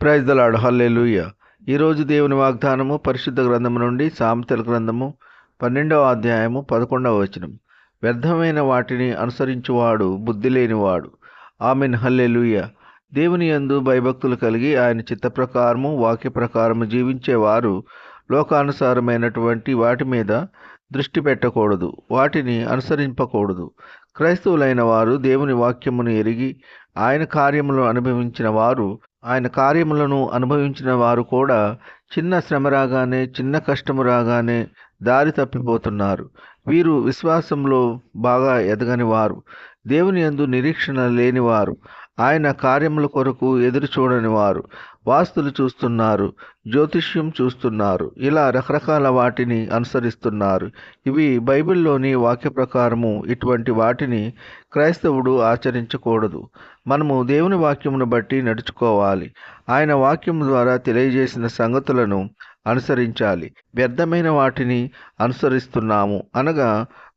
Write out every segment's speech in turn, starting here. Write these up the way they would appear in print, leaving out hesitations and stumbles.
Praise the lord. హల్లెలూయా. ఈరోజు దేవుని వాగ్దానము పరిశుద్ధ గ్రంథము నుండి సామెతల గ్రంథము 12వ అధ్యాయము 11వ వచనం. వ్యర్థమైన వాటిని అనుసరించువాడు బుద్ధి లేనివాడు. ఆమెన్. హల్లెలూయా. దేవుని యందు భయభక్తులు కలిగి ఆయన చిత్త ప్రకారము వాక్య ప్రకారము జీవించేవారు లోకానుసారమైనటువంటి వాటి మీద దృష్టి పెట్టకూడదు, వాటిని అనుసరింపకూడదు. క్రైస్తవులైన వారు దేవుని వాక్యమును ఎరిగి ఆయన కార్యములను అనుభవించిన వారు కూడా చిన్న శ్రమ రాగానే, చిన్న కష్టము రాగానే దారి తప్పిపోతున్నారు. వీరు విశ్వాసంలో బాగా ఎదగని వారు, దేవుని యందు నిరీక్షణ లేనివారు, ఆయన కార్యముల కొరకు ఎదురు చూడని వారు, వాస్తులు చూస్తున్నారు, జ్యోతిష్యం చూస్తున్నారు, ఇలా రకరకాల వాటిని అనుసరిస్తున్నారు. ఇవి బైబిల్లోని వాక్య ప్రకారము ఇటువంటి వాటిని క్రైస్తవుడు ఆచరించకూడదు. మనము దేవుని వాక్యమును బట్టి నడుచుకోవాలి. ఆయన వాక్యము ద్వారా తెలియజేసిన సంగతులను అనుసరించాలి. వ్యర్థమైన వాటిని అనుసరిస్తున్నాము అనగా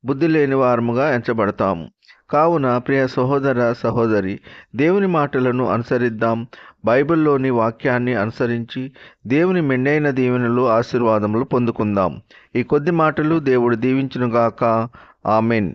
బుద్ధి లేని వారముగా ఎంచబడతాము. కావున ప్రియ సహోదర సహోదరి, దేవుని మాటలను అనుసరిద్దాం. బైబిల్లోని వాక్యాన్ని అనుసరించి దేవుని మెండైన దీవెనలు, ఆశీర్వాదములు పొందుకుందాం. ఈ కొద్ది మాటలు దేవుడు దీవించునుగాక. ఆమెన్.